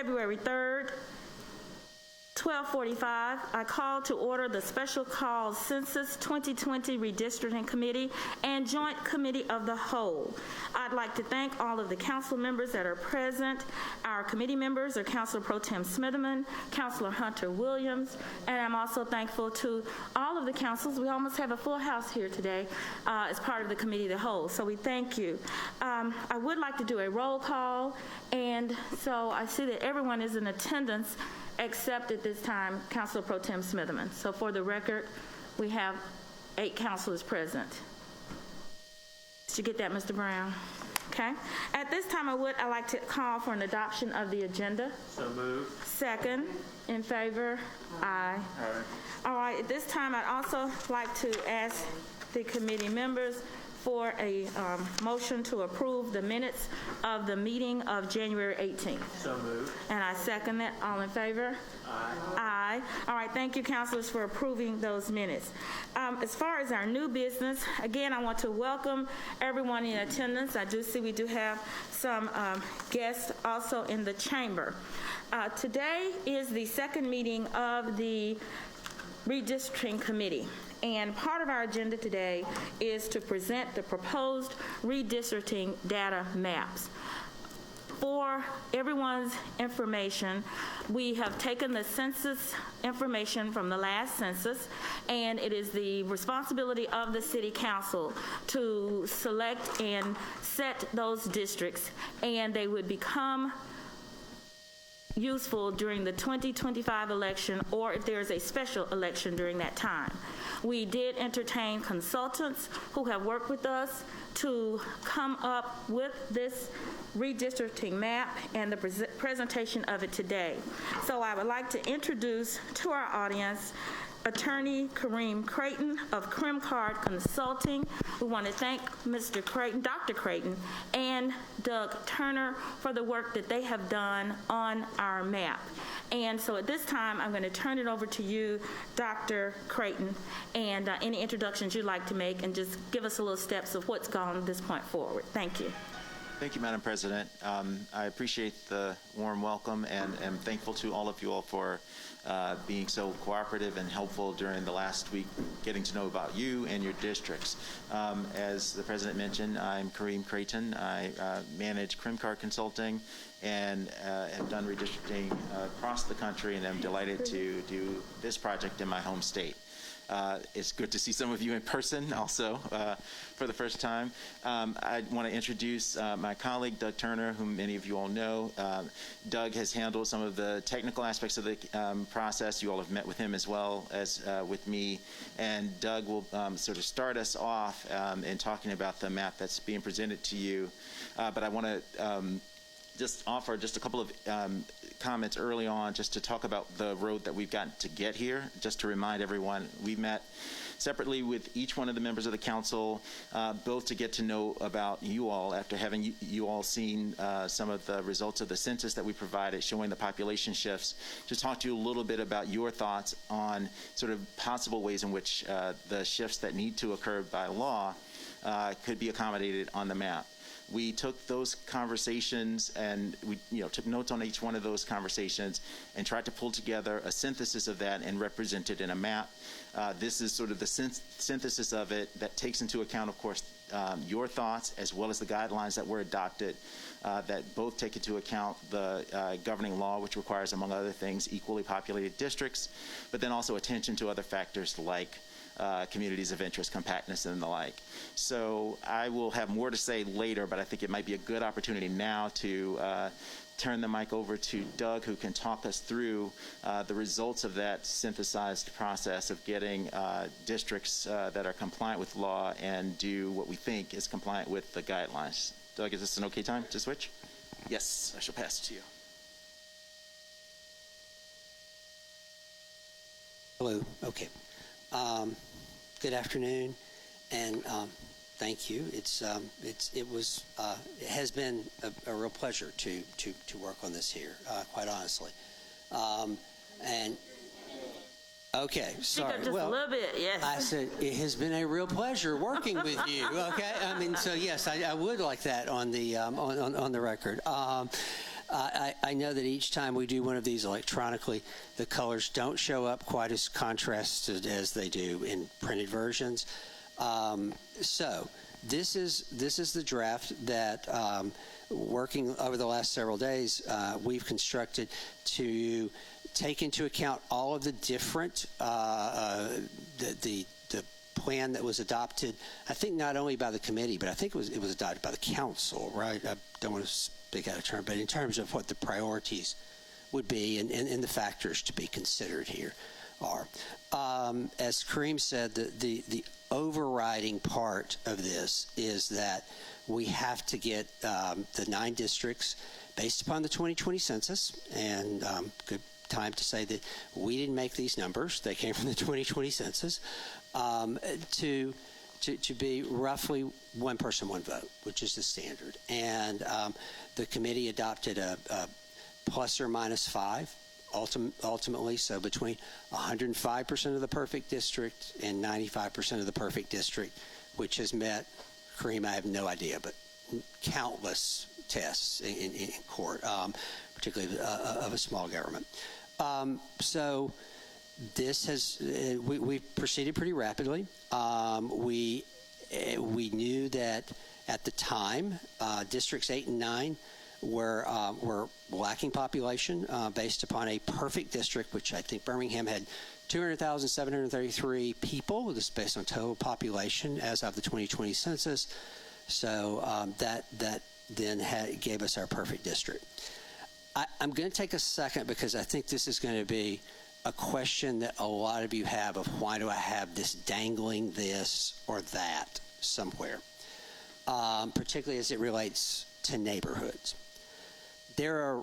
February 3rd, 12:45, I call to order the special call Census 2020 Redistricting Committee and Joint Committee of the Whole. I'd like to thank all of the council members that are present. Our committee members are Councilor Pro Tem Smitherman, Councilor Hunter Williams, and I'm also thankful to all of the councils. We almost have a full house here today as part of the Committee of the Whole, so we thank you. I would like to do a roll call, and so I see that everyone is in attendance except at this time, Councilor Pro Tem Smitherman. So for the record, we have 8 councilors present. Did you get that, Mr. Brown? Okay. At this time, I'd like to call for an adoption of the agenda. So moved. Second. In favor? Aye. All right. At this time, I'd also like to ask the committee members for a motion to approve the minutes of the meeting of January 18th. So moved. And I second that. All in favor? Aye. Aye. All right. Thank you, councilors, for approving those minutes. As far as our new business, again, I want to welcome everyone in attendance. I do see we do have some guests also in the chamber. Today is the second meeting of the Redistricting Committee. And part of our agenda today is to present the proposed redistricting data maps. For everyone's information, we have taken the census information from the last census, and it is the responsibility of the City Council to select and set those districts, and they would become useful during the 2025 election or if there's a special election during that time. We did entertain consultants who have worked with us to come up with this redistricting map and the presentation of it today. So I would like to introduce to our audience Attorney Kareem Creighton of CrimCard Consulting. We want to thank Mr. Creighton, Dr. Creighton, and Doug Turner for the work that they have done on our map. And so at this time, I'm going to turn it over to you, Dr. Creighton, and any introductions you'd like to make, and just give us a little steps of what's gone at this point forward. Thank you. Thank you, Madam President. I appreciate the warm welcome and am thankful to all of you all for being so cooperative and helpful during the last week, getting to know about you and your districts. As the President mentioned, I'm Kareem Creighton. I manage CrimCard Consulting and have done redistricting across the country, and I'm delighted to do this project in my home state. It's good to see some of you in person also for the first time. I want to introduce my colleague, Doug Turner, whom many of you all know. Doug has handled some of the technical aspects of the process. You all have met with him as well as with me. And Doug will sort of start us off in talking about the map that's being presented to you. But I want to just offer just a couple of comments early on just to talk about the road that we've got to get here. Just to remind everyone, we met separately with each one of the members of the council, both to get to know about you all after having you all seen some of the results of the census that we provided showing the population shifts, to talk to you a little bit about your thoughts on sort of possible ways in which the shifts that need to occur by law could be accommodated on the map. We took those conversations and we took notes on each one of those conversations and tried to pull together a synthesis of that and represent it in a map. This is sort of the synthesis of it that takes into account, of course, your thoughts as well as the guidelines that were adopted that both take into account the governing law, which requires, among other things, equally populated districts, but then also attention to other factors like communities of interest, compactness, and the like. So I will have more to say later, but I think it might be a good opportunity now to turn the mic over to Doug, who can talk us through the results of that synthesized process of getting districts that are compliant with law and do what we think is compliant with the guidelines. Doug, is this an okay time to switch? Yes, I shall pass it to you. Hello. Okay. Good afternoon, and thank you. It has been a real pleasure to work on this here, quite honestly. And okay, sorry. Just a little bit, yes. I said it has been a real pleasure working with you. Okay, I mean, so yes, I would like that on the on the record. I know that each time we do one of these electronically, the colors don't show up quite as contrasted as they do in printed versions. So this is the draft that, working over the last several days, we've constructed to take into account all of the different the plan that was adopted. I think not only by the committee, but I think it was adopted by the council. Right? I don't want to speak out of turn, but in terms of what the priorities would be and the factors to be considered here are, as Kareem said, the overriding part of this is that we have to get the 9 districts based upon the 2020 census, and good time to say that we didn't make these numbers. They came from the 2020 census, to be roughly one person, one vote, which is the standard. And the committee adopted a plus or minus 5 ultimately, so between 105% of the perfect district and 95% of the perfect district, which has met, Kareem, I have no idea, but countless tests in court, particularly of a small government. So this has, we proceeded pretty rapidly. We knew that at the time, districts 8 and 9 were lacking population based upon a perfect district, which I think Birmingham had 200,733 people. This is based on total population as of the 2020 census. So that then gave us our perfect district. I'm going to take a second because I think this is going to be a question that a lot of you have of why do I have this dangling this or that somewhere, particularly as it relates to neighborhoods. There are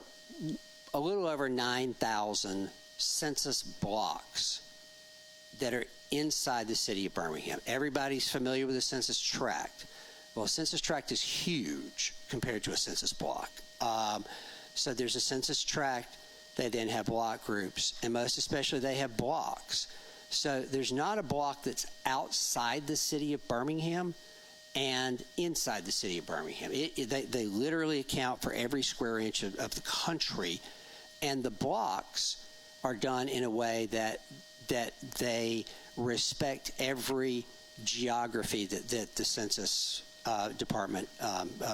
a little over 9,000 census blocks that are inside the city of Birmingham. Everybody's familiar with the census tract. Well, a census tract is huge compared to a census block. So there's a census tract. They then have block groups, and most especially they have blocks. So there's not a block that's outside the city of Birmingham and inside the city of Birmingham. They literally account for every square inch of the country, and the blocks are done in a way that they respect every geography that the census department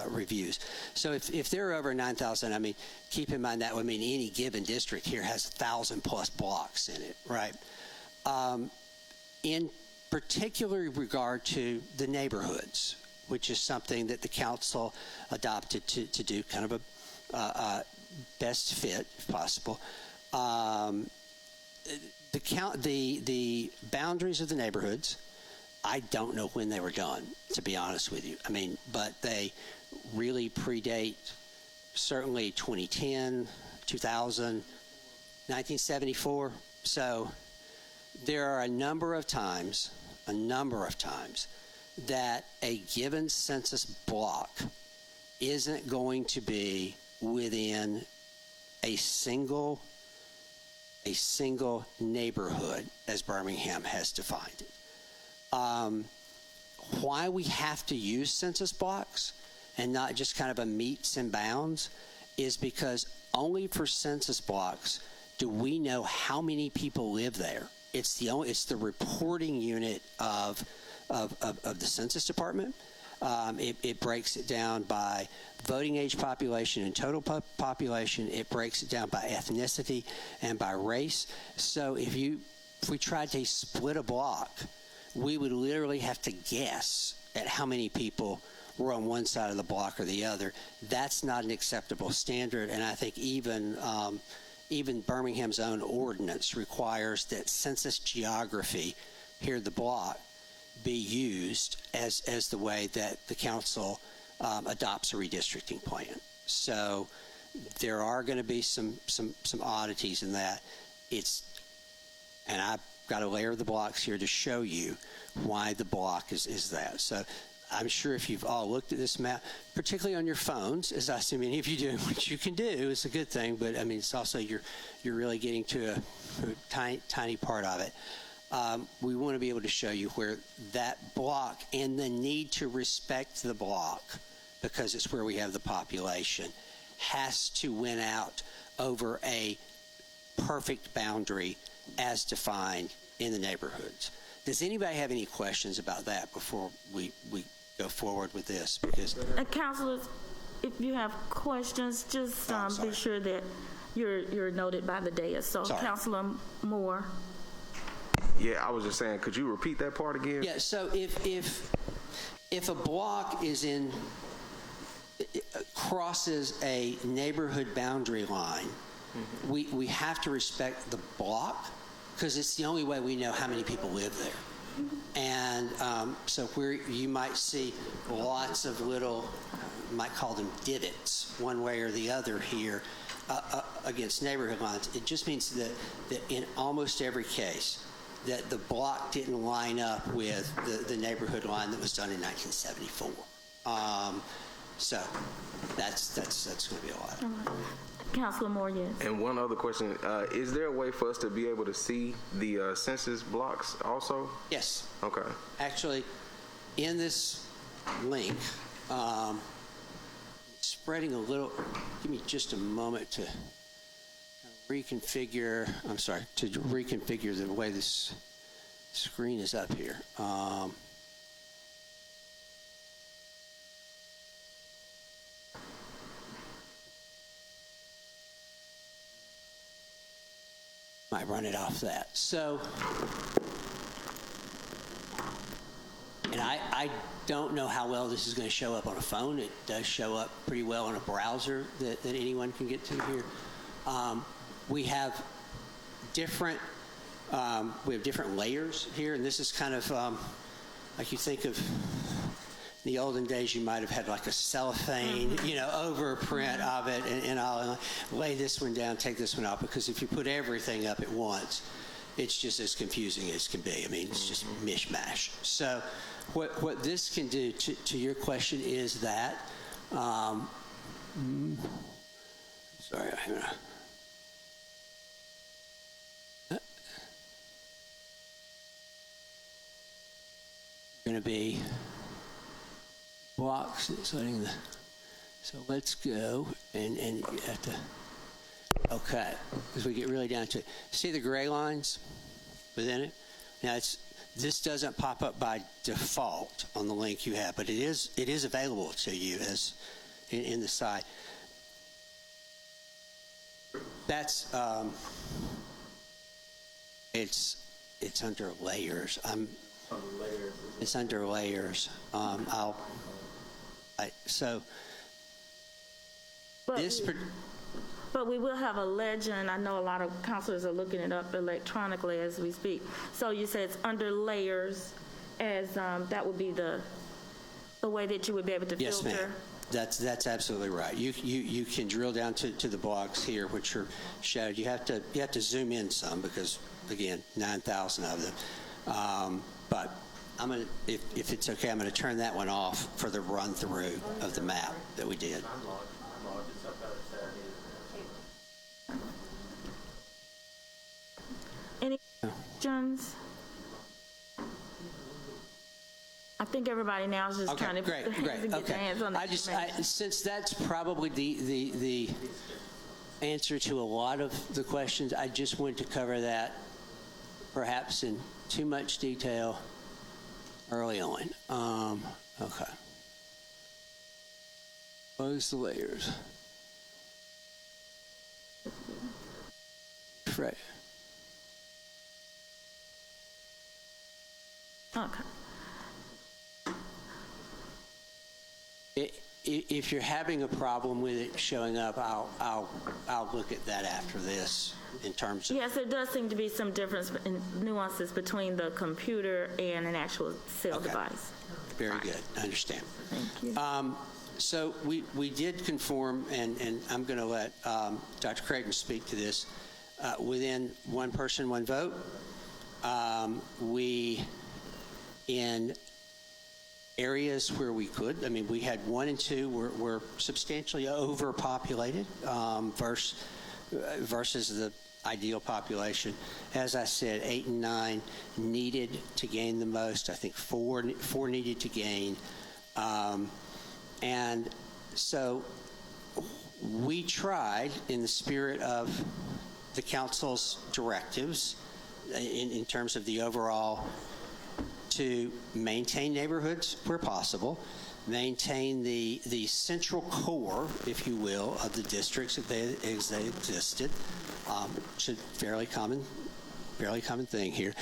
reviews. So if there are over 9,000, I mean, keep in mind that would mean any given district here has 1,000+ blocks in it, right? In particular regard to the neighborhoods, which is something that the council adopted to do kind of a best fit, if possible. The boundaries of the neighborhoods, I don't know when they were done, to be honest with you. I mean, but they really predate certainly 2010, 2000, 1974. So there are a number of times that a given census block isn't going to be within a single neighborhood as Birmingham has defined it. Why we have to use census blocks and not just kind of a meets and bounds is because only for census blocks do we know how many people live there. It's the reporting unit of the Census Department. It breaks it down by voting age population and total population. It breaks it down by ethnicity and by race. So if we tried to split a block, we would literally have to guess at how many people were on one side of the block or the other. That's not an acceptable standard, and I think even Birmingham's own ordinance requires that census geography here at the block be used as the way that the council adopts a redistricting plan. So there are going to be some oddities in that. And I've got a layer of the blocks here to show you why the block is that. So I'm sure if you've all looked at this map, particularly on your phones, as I assume many of you do, which you can do, it's a good thing, but I mean, it's also you're really getting to a tiny part of it. We want to be able to show you where that block and the need to respect the block, because it's where we have the population, has to win out over a perfect boundary as defined in the neighborhoods. Does anybody have any questions about that before we go forward with this? Because Councilors, if you have questions, just be sure that you're noted by the dais. So, Sorry. Councilor Moore. Yeah, I was just saying, could you repeat that part again? yeah, so if a block is crosses a neighborhood boundary line, we have to respect the block because it's the only way we know how many people live there. And so you might see lots of little, you might call them divots, one way or the other here against neighborhood lines. It just means that in almost every case, that the block didn't line up with the neighborhood line that was done in 1974. So that's going to be a lot. Councilor Moore, yes. And one other question, is there a way for us to be able to see the census blocks also? Yes. Okay. Actually, in this link, spreading a little, give me just a moment to reconfigure the way this screen is up here. Might run it off that. So, and I don't know how well this is going to show up on a phone. It does show up pretty well on a browser that anyone can get to here. We have different layers here, and this is kind of like you think of in the olden days. You might have had like a cellophane, overprint of it, and I'll lay this one down, take this one out, because if you put everything up at once, it's just as confusing as can be. I mean, it's just mishmash. So, what this can do to your question is that. Sorry, I'm gonna. Going to be blocks. So let's go and you have to. Okay, as we get really down to it, see the gray lines within it. Now this doesn't pop up by default on the link you have, but it is available to you as in the side. That's it's under layers. It's under layers. But we will have a legend. I know a lot of councilors are looking it up electronically as we speak. So you say it's under layers, as that would be the way that you would be able to yes, filter. Yes, ma'am. That's absolutely right. You can drill down to the blocks here, which are shadowed. You have to zoom in some because again, 9,000 of them. But I'm gonna, if it's okay, I'm gonna turn that one off for the run through of the map that we did. Any questions? I think everybody now is just trying to great. get their hands on the Since that's probably the answer to a lot of the questions, I just wanted to cover that perhaps in too much detail early on. Okay. Close the layers. Right. Okay. If you're having a problem with it showing up, I'll look at that after this in terms of. Yes, there does seem to be some difference in nuances between the computer and an actual cell device. Very good. I understand. Thank you. So we did conform, and I'm going to let Dr. Creighton speak to this. Within one person, one vote, we, in areas where we could, I mean, we had 1 and 2 were substantially overpopulated versus the ideal population. As I said, 8 and 9 needed to gain the most. I think 4 needed to gain. And so we tried, in the spirit of the council's directives, in terms of the overall, to maintain neighborhoods where possible, maintain the central core, if you will, of the districts as they existed, which is a fairly common thing here,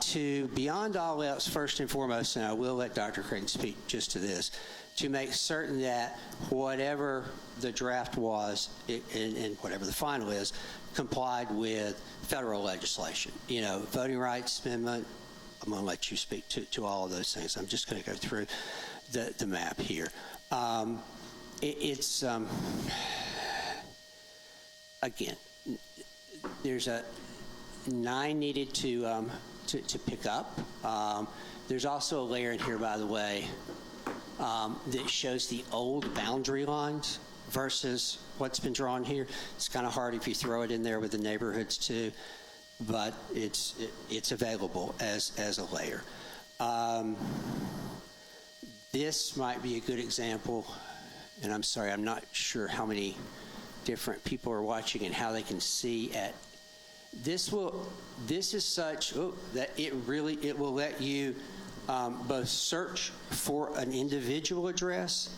to beyond all else, first and foremost, and I will let Dr. Creighton speak just to this, to make certain that whatever the draft was and whatever the final is, complied with federal legislation. You know, voting rights amendment, I'm going to let you speak to all of those things. I'm just going to go through the map here. Again, there's a 9 needed to pick up. There's also a layer in here, by the way, that shows the old boundary lines versus what's been drawn here. It's kind of hard if you throw it in there with the neighborhoods too, but it's available as a layer. This might be a good example, and I'm sorry, I'm not sure how many different people are watching and how they can see at this is such that it will let you both search for an individual address,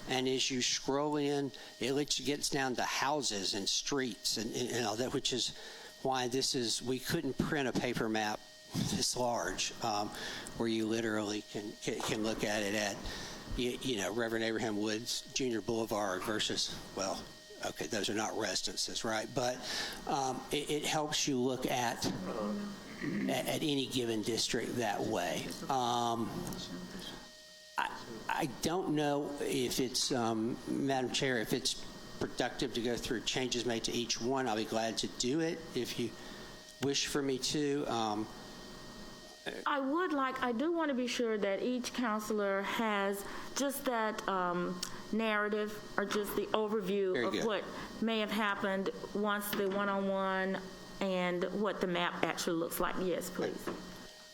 and as you scroll in, it lets you get down to houses and streets and all that, which is why we couldn't print a paper map this large, where you literally can look at it at, Reverend Abraham Woods Jr. Boulevard versus, well, okay, those are not residences, right? But it helps you look at any given district that way. I don't know if it's, Madam Chair, if it's productive to go through changes made to each one. I'll be glad to do it if you wish for me to. I do want to be sure that each counselor has just that narrative or just the overview of what may have happened once the one-on-one and what the map actually looks like. Yes, please.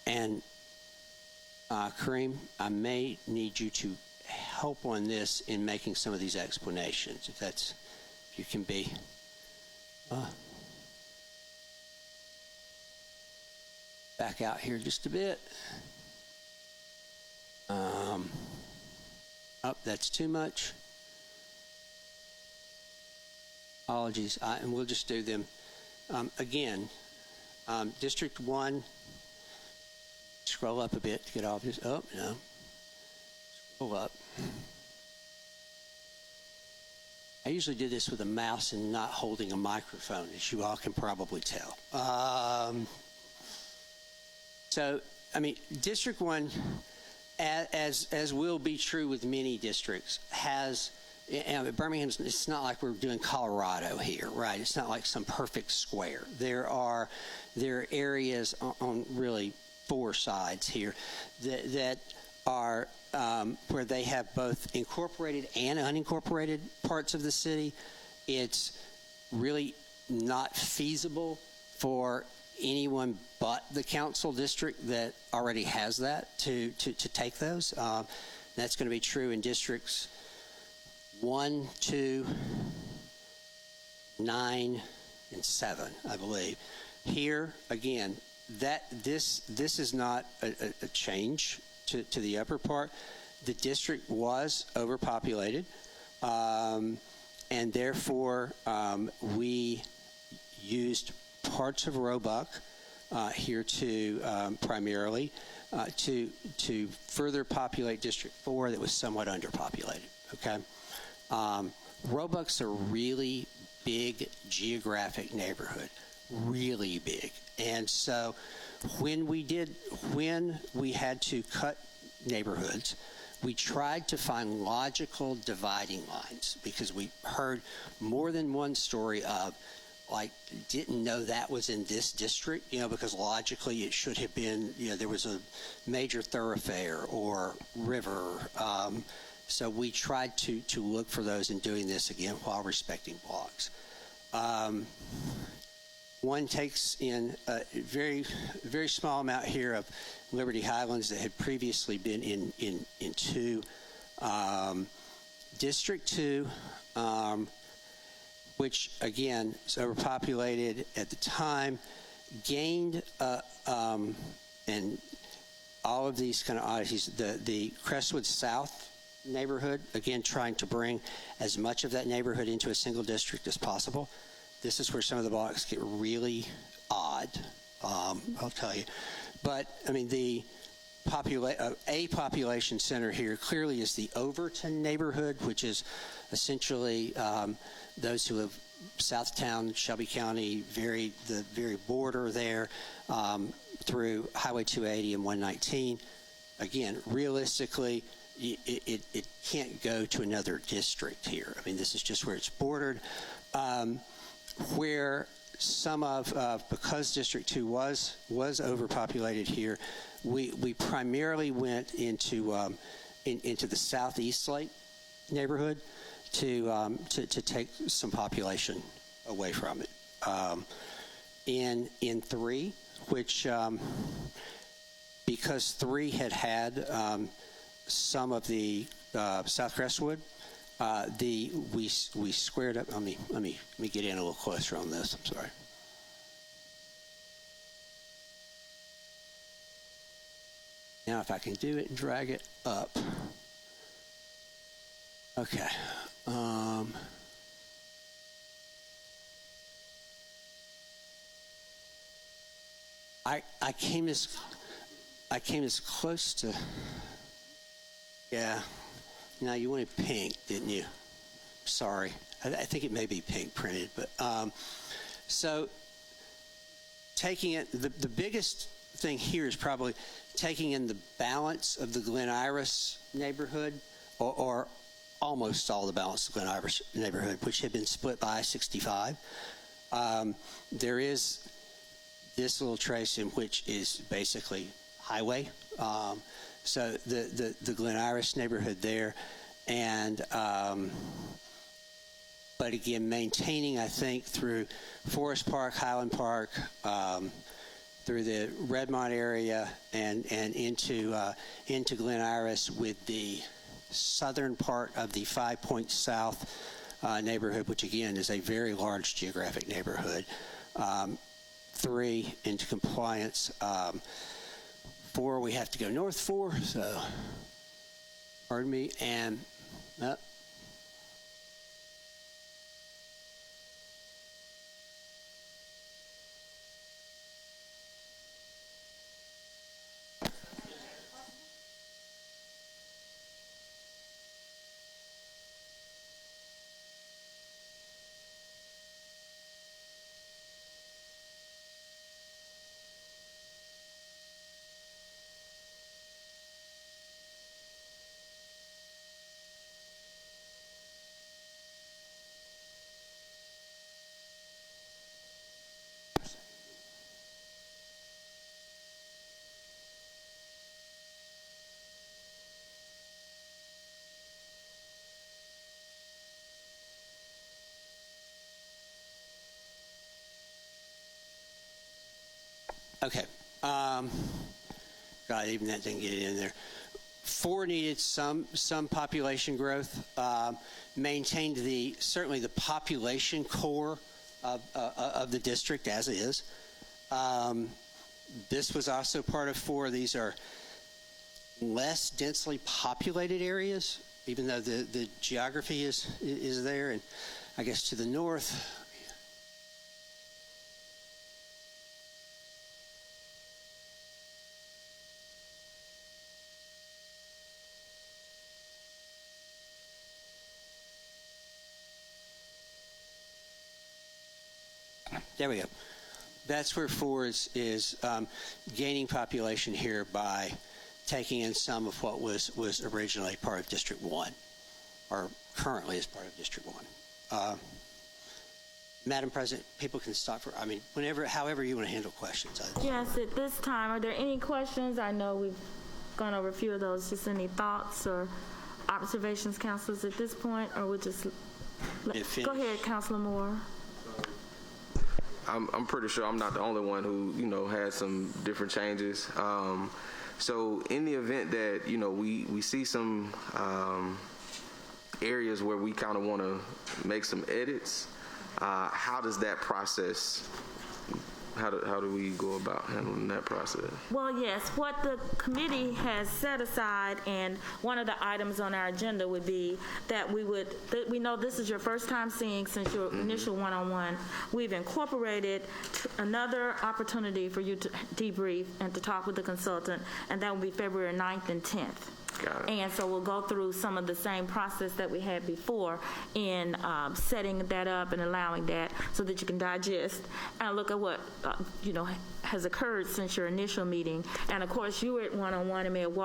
And Kareem, I may need you to help on this in making some of these explanations, if you can be. Back out here just a bit. That's too much. Apologies, and we'll just do them. Again, District 1, scroll up a bit to get obvious. Oh, no. Scroll up. I usually do this with a mouse and not holding a microphone, as you all can probably tell. So, I mean, District 1, as will be true with many districts, has, Birmingham's, it's not like we're doing Colorado here, right? It's not like some perfect square. There are areas on really 4 sides here that are where they have both incorporated and unincorporated parts of the city. It's really not feasible for anyone but the council district that already has that to take those. That's going to be true in districts 1, 2, 9, and 7, I believe. Here, again, this is not a change to the upper part. The district was overpopulated, and therefore we used parts of Roebuck here to primarily to further populate District 4 that was somewhat underpopulated. Okay, Roebuck's a really big geographic neighborhood, really big, and so when we had to cut neighborhoods, we tried to find logical dividing lines, because we heard more than one story of, like, didn't know that was in this district, because logically it should have been, there was a major thoroughfare or river. So we tried to look for those in doing this, again, while respecting blocks. One takes in a very, very small amount here of Liberty Highlands that had previously been in 2. District 2 which again is overpopulated at the time, gained and all of these kind of oddities. The Crestwood South neighborhood, again, trying to bring as much of that neighborhood into a single district as possible. This is where some of the blocks get really odd, I'll tell you. But, I mean, the population center here clearly is the Overton neighborhood, which is essentially those who live Southtown, Shelby County, the very border there, through Highway 280 and 119. Again, realistically, it can't go to another district here. I mean, this is just where it's bordered. Where some because District 2 was overpopulated here, we primarily went into the Southeast Lake neighborhood to take some population away from it. In 3, which because 3 had some of the South Crestwood, we squared up. Let me get in a little closer on this. I'm sorry. Now, if I can do it and drag it up. Okay. I came as close to. Yeah. Now, you wanted pink, didn't you? Sorry. I think it may be pink printed, but so taking it, the biggest thing here is probably taking in the balance of the Glen Iris neighborhood, or almost all the balance of the Glen Iris neighborhood, which had been split by I-65. There is this little trace in which is basically highway. So the Glen Iris neighborhood there, and but again, maintaining, I think, through Forest Park, Highland Park, through the Redmont area, and into Glen Iris, with the southern part of the 5 Points South neighborhood, which again is a very large geographic neighborhood. 3 into compliance. 4, we have to go north 4, so pardon me, and okay. God, even that didn't get it in there. 4 needed some population growth. Maintained certainly the population core of the district as is. This was also part of 4. These are less densely populated areas, even though the geography is there. And I guess to the north. There we go. That's where 4 is gaining population here by taking in some of what was originally part of District 1, or currently is part of District 1. Madam President, people can stop for, however you want to handle questions. Yes, at this time, are there any questions? I know we've gone over a few of those. Just any thoughts or observations, councilors, at this point, or we'll just go ahead, Councilor Moore. I'm pretty sure I'm not the only one who, had some different changes. So in the event that, we see some areas where we kind of want to make some edits, How does that process? How do we go about handling that process? Well, yes, what the committee has set aside, and one of the items on our agenda would be that we know this is your first time seeing since your initial one-on-one. We've incorporated another opportunity for you to debrief and to talk with the consultant, and that will be February 9th and 10th. Got it. And so we'll go through some of the same process that we had before in setting that up and allowing that so that you can digest and look at what, has occurred since your initial meeting. And of course, you were at one-on-one and may have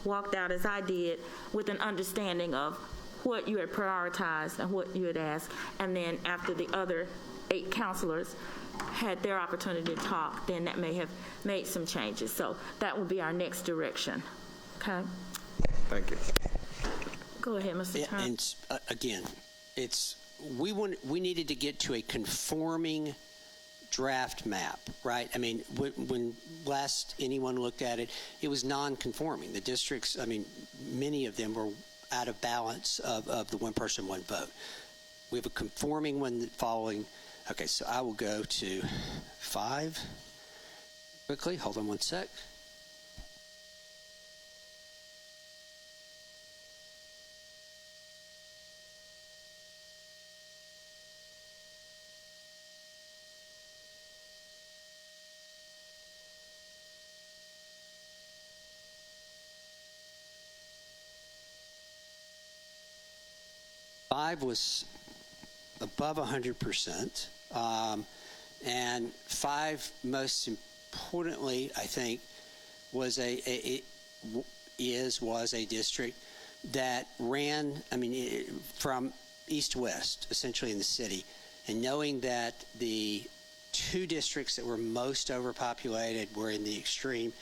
walked out as I did with an understanding of what you had prioritized and what you had asked. And then after the other 8 counselors had their opportunity to talk, then that may have made some changes. So that will be our next direction. Okay? Thank you. Go ahead, Mr. Turner. And again, we needed to get to a conforming draft map, right? I mean, when last anyone looked at it, it was non-conforming. The districts, many of them were out of balance of the one person, one vote. We have a conforming one following. Okay, so I will go to 5 quickly. Hold on one sec. Five was above 100%, and 5, most importantly, I think, was a district that ran, from east to west, essentially in the city, and knowing that the 2 districts that were most overpopulated were in the extreme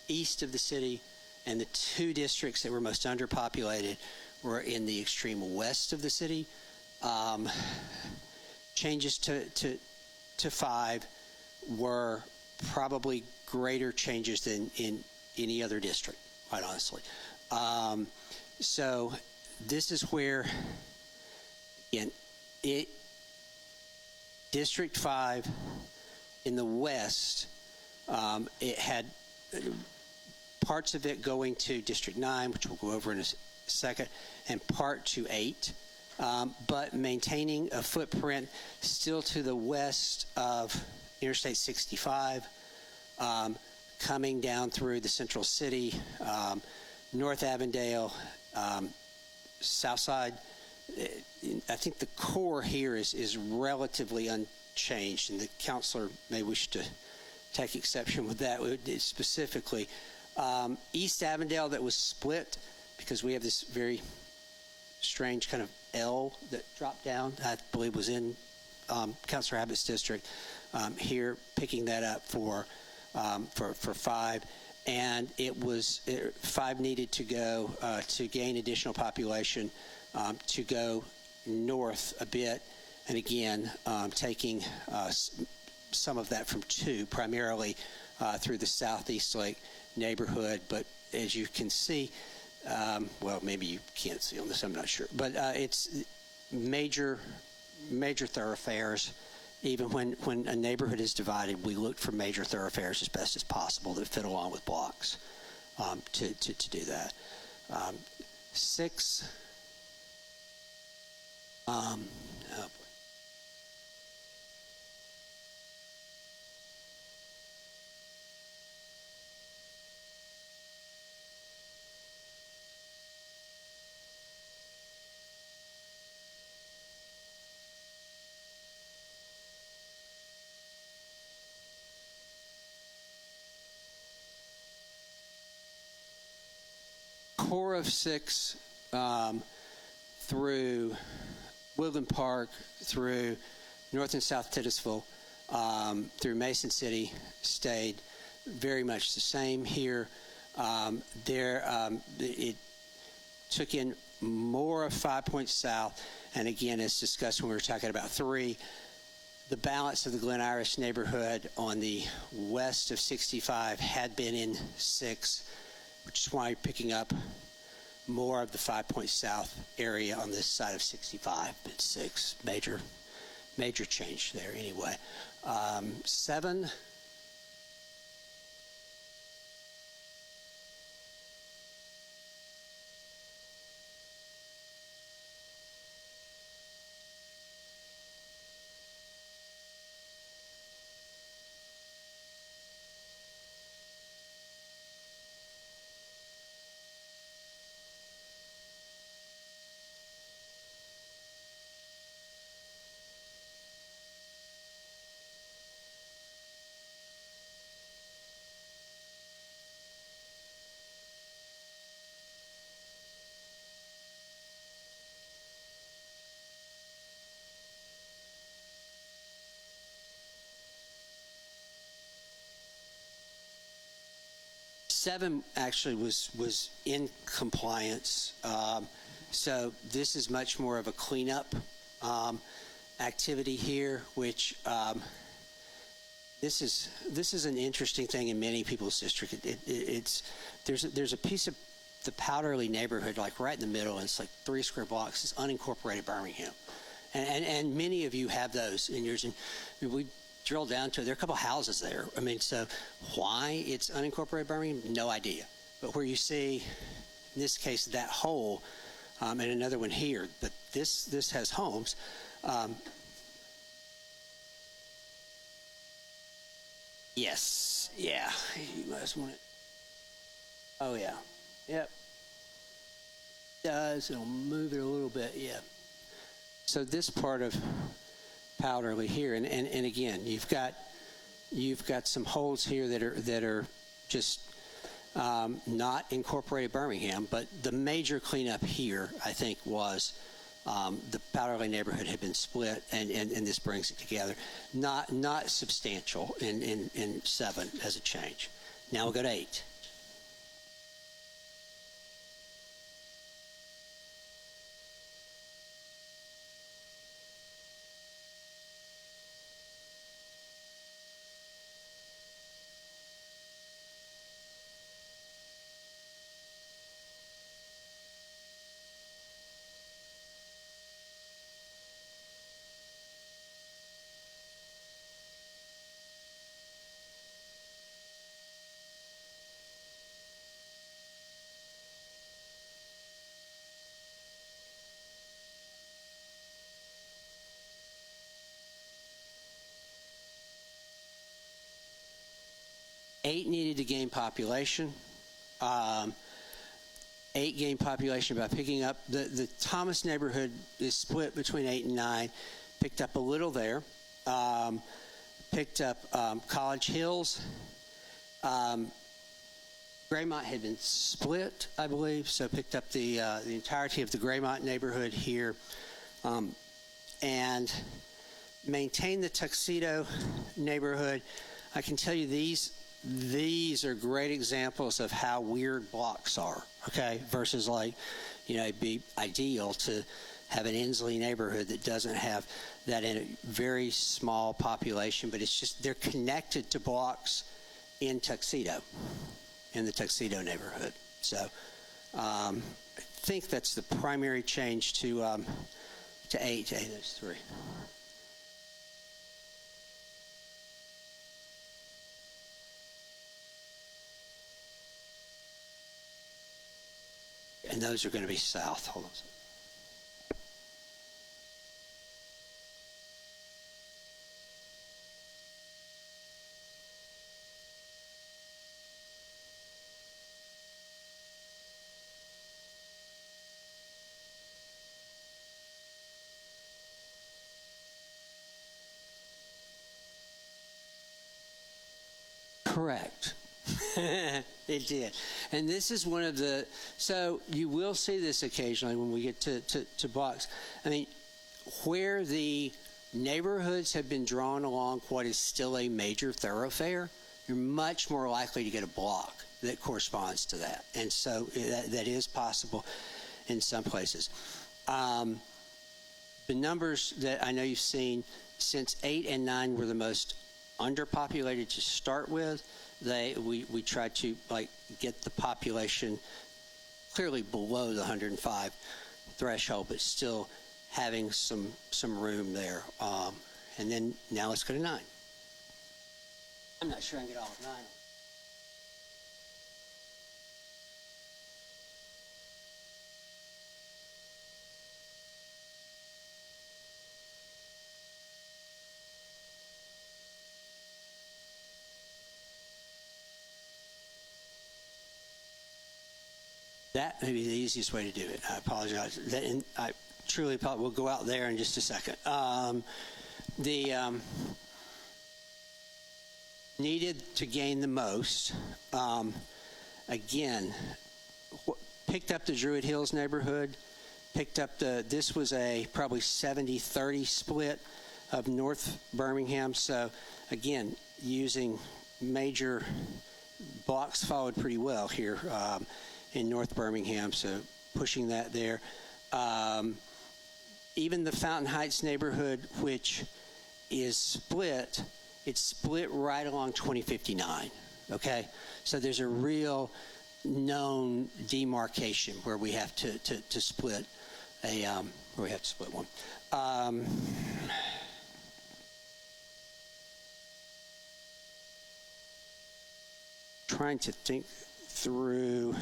east of the city, and the 2 districts that were most underpopulated were in the extreme west of the city. Changes to 5 were probably greater changes than in any other district, quite honestly. So this is where, again, District 5 in the west, it had parts of it going to District 9, which we'll go over in a second, and part to 8, but maintaining a footprint still to the west of Interstate 65, coming down through the central city, North Avondale, South Side. I think the core here is relatively unchanged, and the counselor may wish to take exception with that. Specifically, East Avondale, that was split because we have this very strange kind of L that dropped down, I believe was in Councilor Abbott's district, here picking that up for 5. And 5 needed to go to gain additional population, to go north a bit, and again, taking some of that from 2, primarily through the Southeast Lake neighborhood. But as you can see, well, maybe you can't see on this, I'm not sure, but it's major thoroughfares. Even when a neighborhood is divided, we look for major thoroughfares as best as possible that fit along with blocks to do that. 6. Oh boy. Core of 6 through Woodland Park, through North and South Titusville, through Mason City, stayed very much the same here. It took in more of 5 Points South, and again, as discussed when we were talking about 3, the balance of the Glen Iris neighborhood on the west of 65 had been in 6, which is why you're picking up more of the 5 Points South area on this side of 65. It's 6 major major change there anyway. 7. Seven actually was in compliance, so this is much more of a cleanup activity here, which this is an interesting thing in many people's district. There's a piece of the Powderly neighborhood like right in the middle, and it's like 3 square blocks. It's unincorporated Birmingham, and many of you have those in yours. And we drill down to it. There are a couple houses there. I mean, so why it's unincorporated Birmingham, no idea. But where you see, in this case, that hole, and another one here, but this has homes. Yes, yeah, you must want it. Oh yeah, yep. It does, it'll move it a little bit, yeah. So this part of Powderly here, and again, you've got some holes here that are just not incorporated Birmingham, but the major cleanup here, I think, was the Powderly neighborhood had been split, and this brings it together. Not substantial in 7 as a change. Now we'll go to 8. Eight needed to gain population. 8 gained population by picking up the Thomas neighborhood is split between 8 and 9. Picked up a little there. Picked up College Hills. Graymont had been split, I believe, so picked up the entirety of the Graymont neighborhood here, and maintained the Tuxedo neighborhood. I can tell you these are great examples of how weird blocks are, okay, versus like, it'd be ideal to have an Inslee neighborhood that doesn't have that in a very small population, but it's just they're connected to blocks in Tuxedo, in the Tuxedo neighborhood. So I think that's the primary change to 8, those 3. And those are going to be south. Hold on a second. Correct. It did. And this is one of the, so you will see this occasionally when we get to blocks. I mean, where the neighborhoods have been drawn along what is still a major thoroughfare, you're much more likely to get a block that corresponds to that. And so that is possible in some places. The numbers that I know you've seen, since 8 and 9 were the most underpopulated to start with, we tried to get the population clearly below the 105 threshold, but still having some room there. And then now let's go to 9. I'm not sure I can get all of 9. That may be the easiest way to do it. I apologize. I truly apologize. We'll go out there in just a second. Needed to gain the most. Again, picked up the Druid Hills neighborhood. Picked up this was a probably 70-30 split of North Birmingham. So again, using major blocks followed pretty well here. In North Birmingham, so pushing that there. Even the Fountain Heights neighborhood, which is split, it's split right along 2059, okay? So there's a real known demarcation where we have to split where we have to split one. Trying to think through.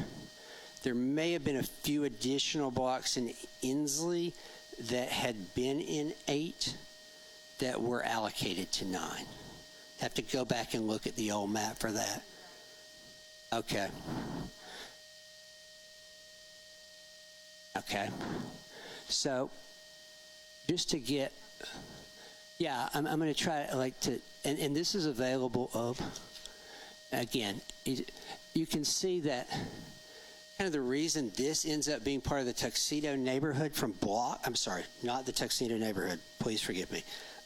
There may have been a few additional blocks in Inslee that had been in 8 that were allocated to 9. Have to go back and look at the old map for that. Okay. Okay. So, just to get, yeah, I'm going to try and this is available again, you can see that kind of the reason this ends up being part of the Tuxedo neighborhood I'm sorry, not the Tuxedo neighborhood, please forgive me,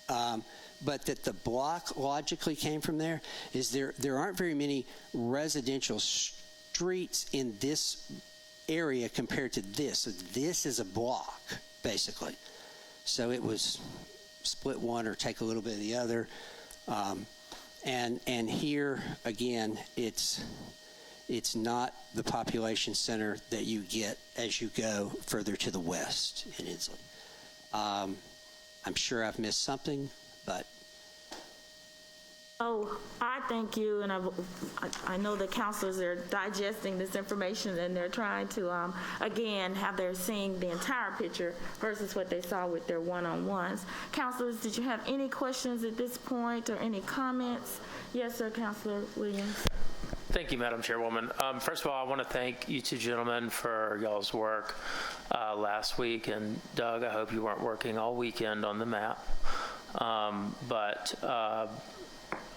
but that the block logically came from there is there aren't very many residential streets in this area compared to this. So this is a block, basically. So it was split one or take a little bit of the other. And here, again, it's not the population center that you get as you go further to the west in Inslee. I'm sure I've missed something, but. Oh, I thank you, and I know the counselors are digesting this information and they're trying to, again, they're seeing the entire picture versus what they saw with their one-on-ones. Counselors, did you have any questions at this point or any comments? Yes, sir, Counselor Williams. Thank you, Madam Chairwoman. First of all, I want to thank you two gentlemen for y'all's work last week. And Doug, I hope you weren't working all weekend on the map.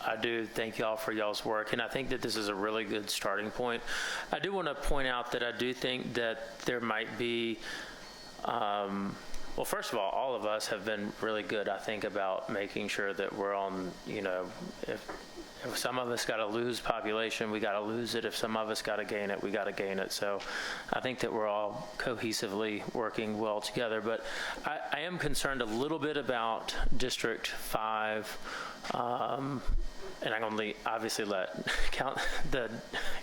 I do thank y'all for y'all's work, and I think that this is a really good starting point. I do want to point out that I do think that there might be, well, first of all of us have been really good, I think, about making sure that we're on, if some of us got to lose population, we got to lose it. If some of us got to gain it, we got to gain it. So I think that we're all cohesively working well together. But I am concerned a little bit about District 5. And I'm going to obviously let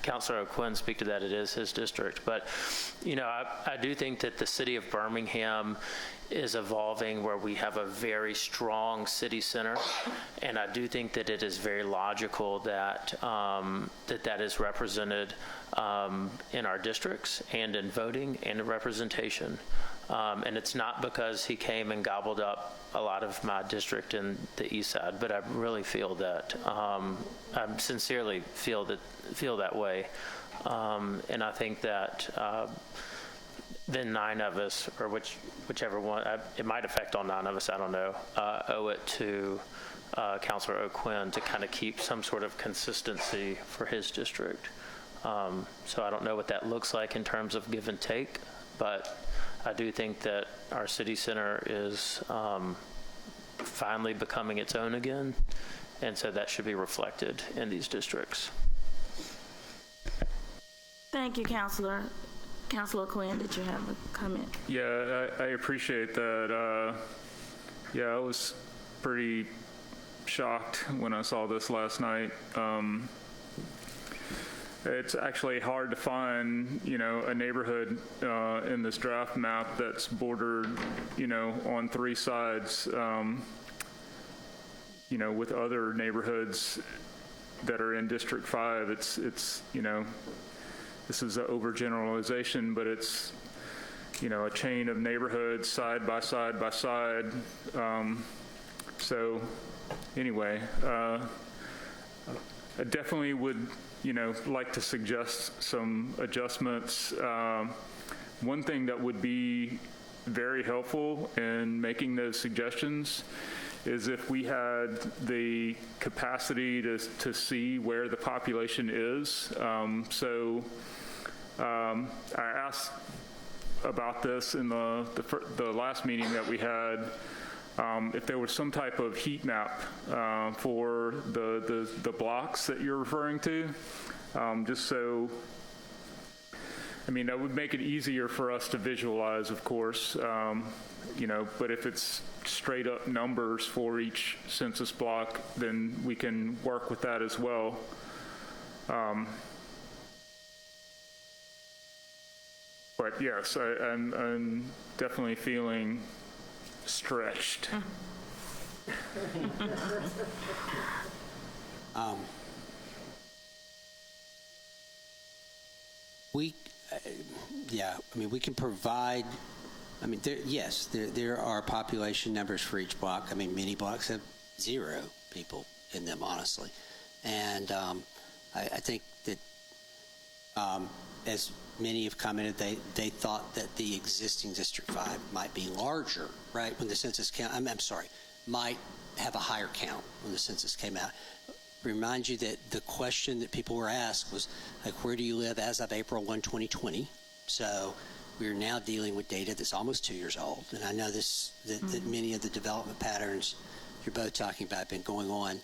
Councilor O'Quinn speak to that. It is his district. But, I do think that the city of Birmingham is evolving where we have a very strong city center. And I do think that it is very logical that that is represented in our districts and in voting and in representation. And it's not because he came and gobbled up a lot of my district in the east side, but I really feel that, I sincerely feel that way. And I think that then 9 of us, or whichever one, it might affect all 9 of us, I don't know, owe it to Councilor O'Quinn to kind of keep some sort of consistency for his district. So I don't know what that looks like in terms of give and take, but I do think that our city center is finally becoming its own again, and so that should be reflected in these districts. Thank you, Counselor. Counselor Quinn, did you have a comment? Yeah, I appreciate that. Yeah, I was pretty shocked when I saw this last night. it's actually hard to find, a neighborhood in this draft map that's bordered, on three sides, with other neighborhoods that are in District 5. It's this is an overgeneralization, but it's, a chain of neighborhoods side by side by side. So anyway, I definitely would, like to suggest some adjustments. One thing that would be very helpful in making those suggestions is if we had the capacity to see where the population is. I asked about this in the last meeting that we had, if there was some type of heat map for the blocks that you're referring to, just so, that would make it easier for us to visualize, of course, but if it's straight up numbers for each census block, then we can work with that as well. But yes, I'm definitely feeling stretched. We can provide, there are population numbers for each block. Many blocks have 0 people in them, honestly. And I think that as many have commented, they thought that the existing District 5 might be larger, right, when the census count, might have a higher count when the census came out. Remind you that the question that people were asked was, where do you live as of April 1, 2020? So we're now dealing with data that's almost 2 years old. And I know that many of the development patterns you're both talking about have been going on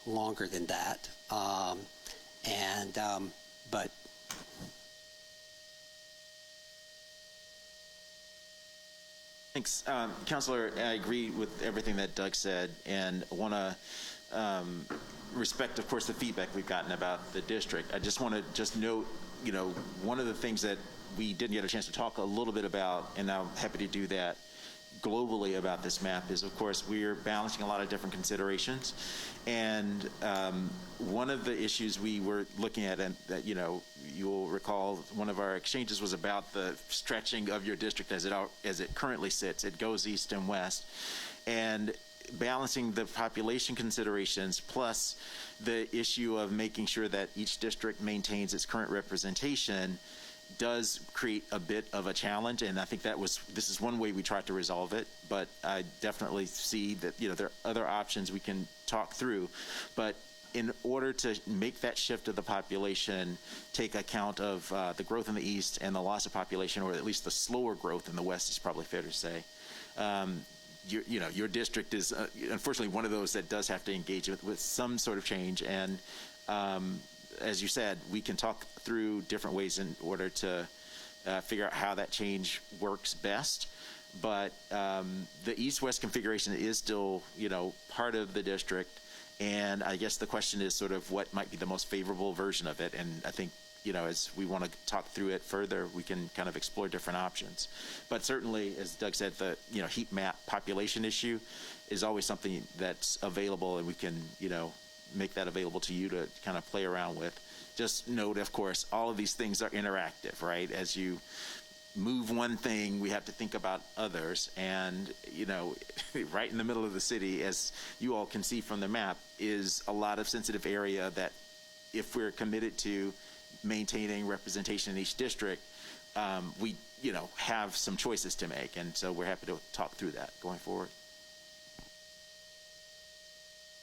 longer than that. But Thanks, Councilor. I agree with everything that Doug said, and want to respect, of course, the feedback we've gotten about the district. I just want to note, one of the things that we didn't get a chance to talk a little bit about, and I'm happy to do that globally about this map, is, of course, we're balancing a lot of different considerations. And one of the issues we were looking at, and that, you'll recall, one of our exchanges was about the stretching of your district as it currently sits. It goes east and west. And balancing the population considerations plus the issue of making sure that each district maintains its current representation does create a bit of a challenge, and I think this is one way we tried to resolve it, but I definitely see that there are other options we can talk through. But in order to make that shift of the population take account of the growth in the east and the loss of population, or at least the slower growth in the west, is probably fair to say. Your district is unfortunately one of those that does have to engage with some sort of change, and as you said, we can talk through different ways in order to figure out how that change works best. But the east-west configuration is still, part of the district, and I guess the question is sort of what might be the most favorable version of it. And I think, as we want to talk through it further, we can kind of explore different options. But certainly, as Doug said, the heat map population issue is always something that's available, and we can, make that available to you to kind of play around with. Just note, of course, all of these things are interactive, right? As you move one thing, we have to think about others. And, right in the middle of the city, as you all can see from the map, is a lot of sensitive area that if we're committed to maintaining representation in each district, we, have some choices to make. And so we're happy to talk through that going forward.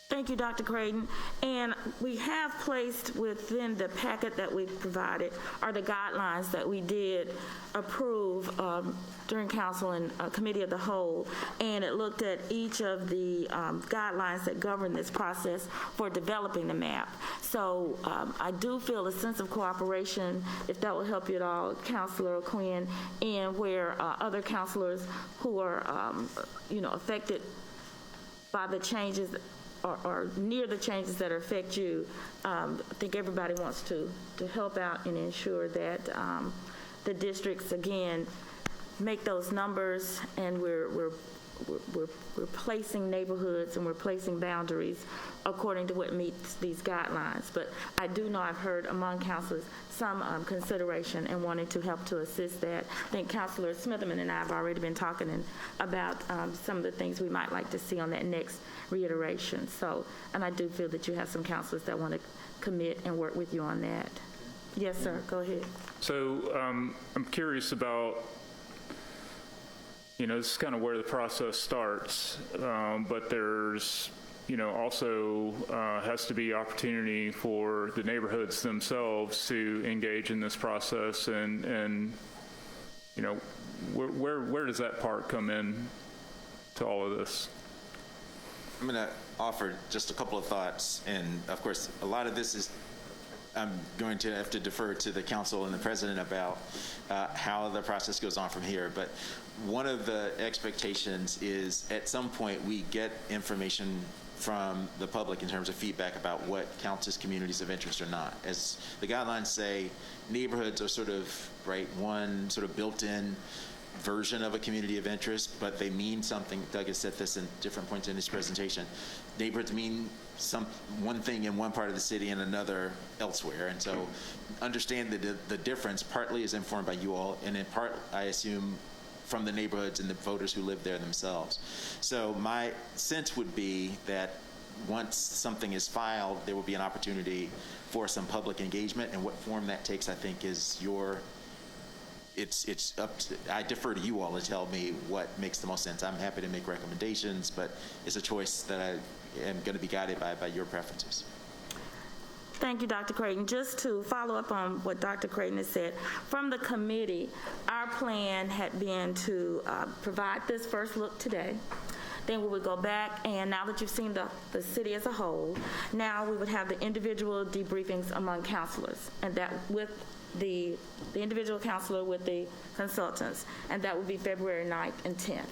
Thank you, Dr. Creighton. And we have placed within the packet that we've provided are the guidelines that we did approve during council and committee of the whole. And it looked at each of the guidelines that govern this process for developing the map. So I do feel a sense of cooperation, if that will help you at all, Councilor Quinn, and where other councilors who are, affected by the changes or near the changes that affect you, I think everybody wants to help out and ensure that the districts, again, make those numbers, and we're placing neighborhoods and we're placing boundaries according to what meets these guidelines. But I do know I've heard among councilors some consideration and wanting to help to assist that. I think Councilor Smitherman and I have already been talking about some of the things we might like to see on that next reiteration. So, and I do feel that you have some councilors that want to commit and work with you on that. Yes, sir, go ahead. So I'm curious about, this is kind of where the process starts, but there's, also has to be opportunity for the neighborhoods themselves to engage in this process, and where does that part come in to all of this? I'm going to offer just a couple of thoughts, and of course, a lot of this is I'm going to have to defer to the council and the president about how the process goes on from here. But one of the expectations is at some point we get information from the public in terms of feedback about what counts as communities of interest or not. As the guidelines say, neighborhoods are sort of, one sort of built-in version of a community of interest, but they mean something. Doug has said this in different points in his presentation. Neighborhoods mean one thing in one part of the city and another elsewhere, and so understand that the difference partly is informed by you all, and in part, I assume, from the neighborhoods and the voters who live there themselves. So my sense would be that once something is filed, there will be an opportunity for some public engagement, and what form that takes, I think, is it's up to, I defer to you all to tell me what makes the most sense. I'm happy to make recommendations, but it's a choice that I am going to be guided by your preferences. Thank you, Dr. Creighton. Just to follow up on what Dr. Creighton has said, from the committee, our plan had been to provide this first look today. Then we would go back, and now that you've seen the city as a whole, now we would have the individual debriefings among councilors, and that with the individual councilor with the consultants, and that would be February 9th and 10th.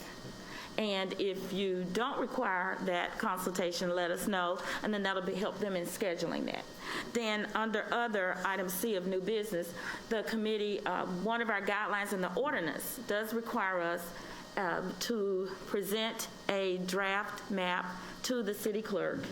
And if you don't require that consultation, let us know, and then that'll help them in scheduling that. Then under other item C of new business, the committee, one of our guidelines in the ordinance does require us to present a draft map to the city clerk.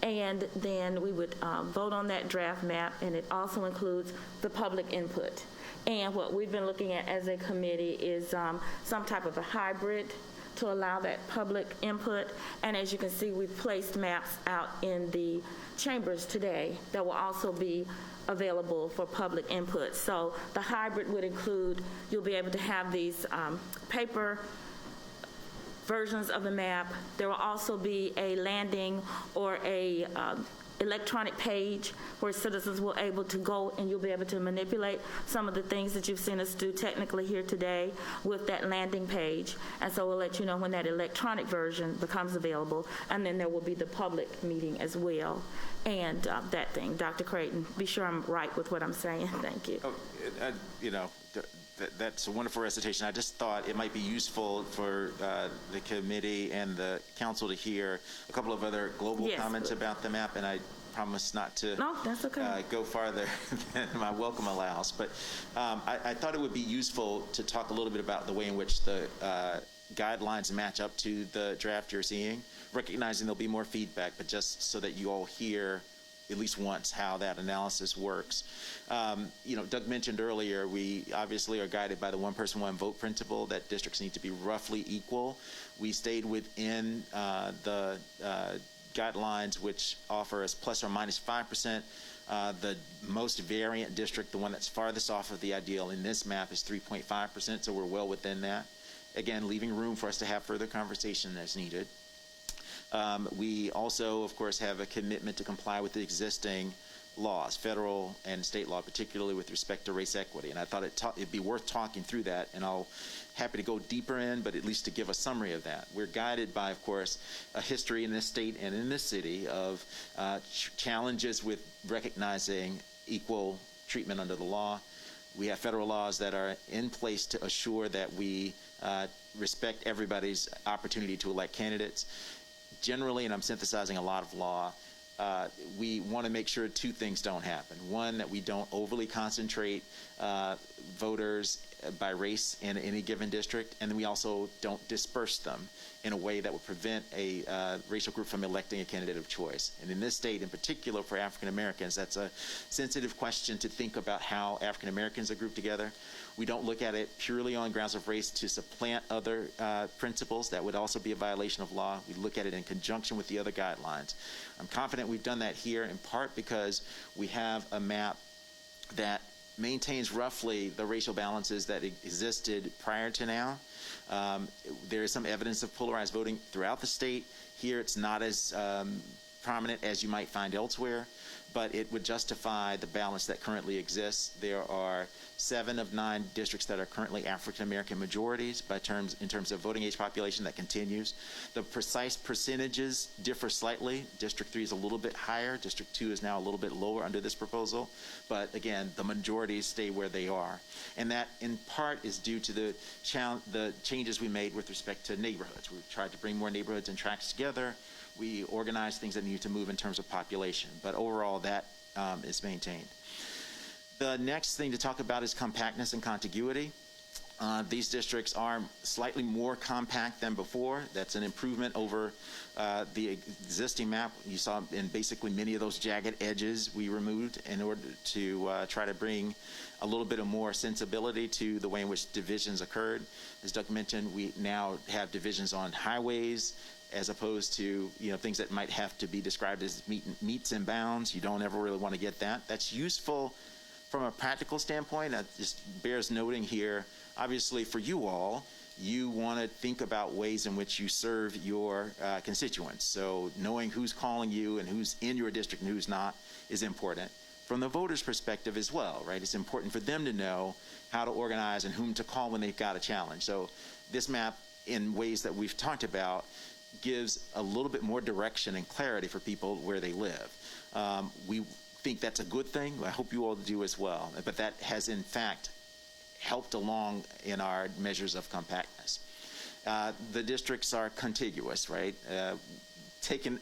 And then we would vote on that draft map, and it also includes the public input. And what we've been looking at as a committee is some type of a hybrid to allow that public input. And as you can see, we've placed maps out in the chambers today that will also be available for public input. So the hybrid would include, you'll be able to have these paper versions of the map. There will also be a landing or a electronic page where citizens will able to go, and you'll be able to manipulate some of the things that you've seen us do technically here today with that landing page. And so we'll let you know when that electronic version becomes available, and then there will be the public meeting as well. And that thing, Dr. Creighton, be sure I'm right with what I'm saying. Thank you. Oh, that's a wonderful recitation. I just thought it might be useful for the committee and the council to hear a couple of other global comments about the map, and I promise not to that's okay. Go farther than my welcome allows. But I thought it would be useful to talk a little bit about the way in which the guidelines match up to the draft you're seeing, recognizing there'll be more feedback, but just so that you all hear at least once how that analysis works. Doug mentioned earlier, we obviously are guided by the one person, one vote principle, that districts need to be roughly equal. We stayed within the guidelines, which offer us plus or minus 5%. The most variant district, the one that's farthest off of the ideal in this map, is 3.5%, so we're well within that. Again, leaving room for us to have further conversation as needed. We also, of course, have a commitment to comply with the existing laws, federal and state law, particularly with respect to race equity. And I thought it'd be worth talking through that, and I'll happy to go deeper in, but at least to give a summary of that. We're guided by, of course, a history in this state and in this city of challenges with recognizing equal treatment under the law. We have federal laws that are in place to assure that we respect everybody's opportunity to elect candidates. generally, and I'm synthesizing a lot of law, we want to make sure two things don't happen. One, that we don't overly concentrate voters by race in any given district, and then we also don't disperse them in a way that would prevent a racial group from electing a candidate of choice. And in this state in particular, for African Americans, that's a sensitive question to think about how African Americans are grouped together. We don't look at it purely on grounds of race to supplant other principles. That would also be a violation of law. We look at it in conjunction with the other guidelines. I'm confident we've done that here, in part because we have a map that maintains roughly the racial balances that existed prior to now. There is some evidence of polarized voting throughout the state. Here it's not as prominent as you might find elsewhere, but it would justify the balance that currently exists. There are 7 of 9 districts that are currently African American majorities in terms of voting age population. That continues. The precise percentages differ slightly. District 3 is a little bit higher. District 2 is now a little bit lower under this proposal. But again, the majorities stay where they are. And that in part is due to the changes we made with respect to neighborhoods. We've tried to bring more neighborhoods and tracts together. We organize things that need to move in terms of population, but overall that is maintained. The next thing to talk about is compactness and contiguity. These districts are slightly more compact than before. That's an improvement over the existing map. You saw in basically many of those jagged edges we removed in order to try to bring a little bit of more sensibility to the way in which divisions occurred. As Doug mentioned, we now have divisions on highways, as opposed to things that might have to be described as meets and bounds. You don't ever really want to get that. That's useful from a practical standpoint. It just bears noting here, obviously for you all, you want to think about ways in which you serve your constituents. So knowing who's calling you and who's in your district and who's not is important. From the voters' perspective as well, right? It's important for them to know how to organize and whom to call when they've got a challenge. So this map, in ways that we've talked about, gives a little bit more direction and clarity for people where they live. We think that's a good thing. I hope you all do as well. But that has, in fact, helped along in our measures of compactness. The districts are contiguous, right? Taking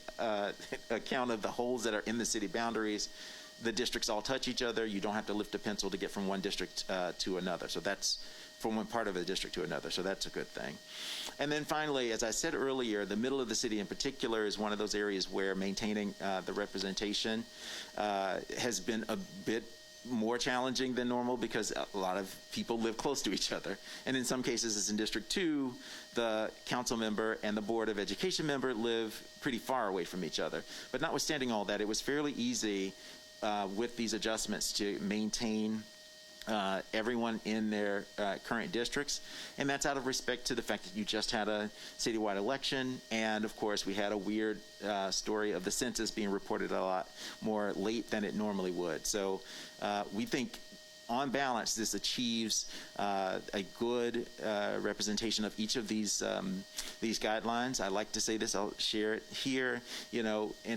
account of the holes that are in the city boundaries, the districts all touch each other. You don't have to lift a pencil to get from one district to another. So that's from one part of the district to another. So that's a good thing. And then finally, as I said earlier, the middle of the city in particular is one of those areas where maintaining the representation has been a bit more challenging than normal because a lot of people live close to each other. And in some cases, as in District 2, the council member and the Board of Education member live pretty far away from each other. But notwithstanding all that, it was fairly easy with these adjustments to maintain everyone in their current districts, and that's out of respect to the fact that you just had a citywide election, and of course we had a weird story of the census being reported a lot more late than it normally would. So we think on balance this achieves a good representation of each of these guidelines. I like to say this, I'll share it here. In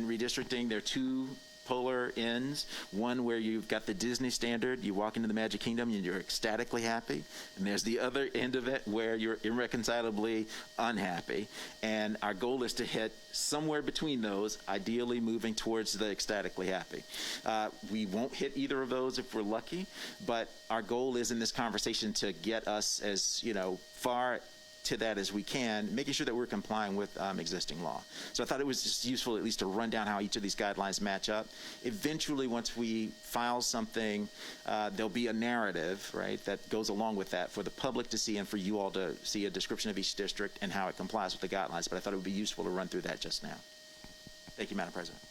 redistricting, there are 2 polar ends, one where you've got the Disney standard, you walk into the Magic Kingdom and you're ecstatically happy, and there's the other end of it where you're irreconcilably unhappy, and our goal is to hit somewhere between those, ideally moving towards the ecstatically happy. We won't hit either of those if we're lucky, but our goal is in this conversation to get us as far to that as we can, making sure that we're complying with existing law. So I thought it was just useful at least to run down how each of these guidelines match up. Eventually, once we file something, there'll be a narrative, right, that goes along with that for the public to see and for you all to see a description of each district and how it complies with the guidelines. But I thought it would be useful to run through that just now. Thank you, Madam President.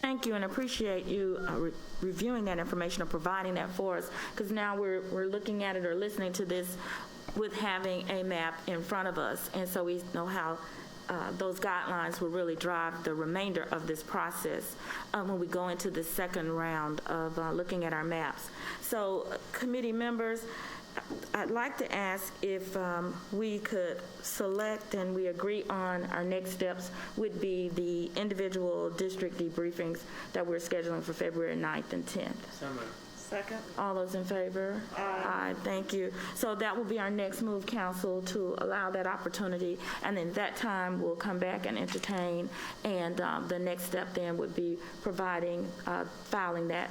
Thank you, and appreciate you reviewing that information or providing that for us, because now we're looking at it or listening to this with having a map in front of us, and so we know how those guidelines will really drive the remainder of this process when we go into the second round of looking at our maps. So, committee members, I'd like to ask if we could select and we agree on our next steps would be the individual district debriefings that we're scheduling for February 9th and 10th. Second. All those in favor? Aye. Thank you. So that will be our next move, council, to allow that opportunity, and then that time we'll come back and entertain, and the next step then would be providing, filing that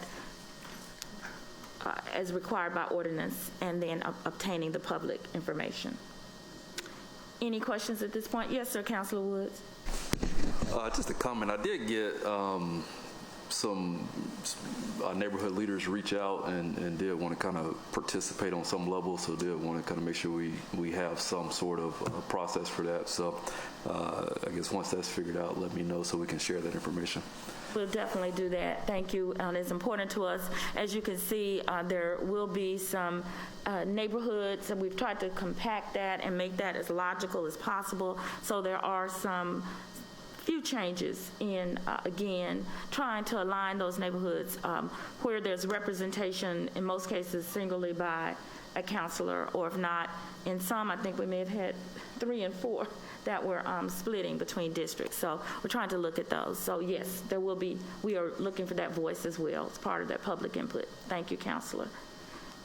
as required by ordinance, and then obtaining the public information. Any questions at this point? Yes, sir, Councilor Woods. Just a comment. I did get some neighborhood leaders reach out and did want to kind of participate on some level, so did want to kind of make sure we have some sort of process for that. So I guess once that's figured out, let me know so we can share that information. We'll definitely do that. Thank you. It's important to us. As you can see, there will be some neighborhoods, and we've tried to compact that and make that as logical as possible. So there are some few changes in, again, trying to align those neighborhoods where there's representation, in most cases, singly by a councilor, or if not, in some, I think we may have had 3 and 4 that were splitting between districts. So we're trying to look at those. So yes, there will be, we are looking for that voice as well as part of that public input. Thank you, Councilor.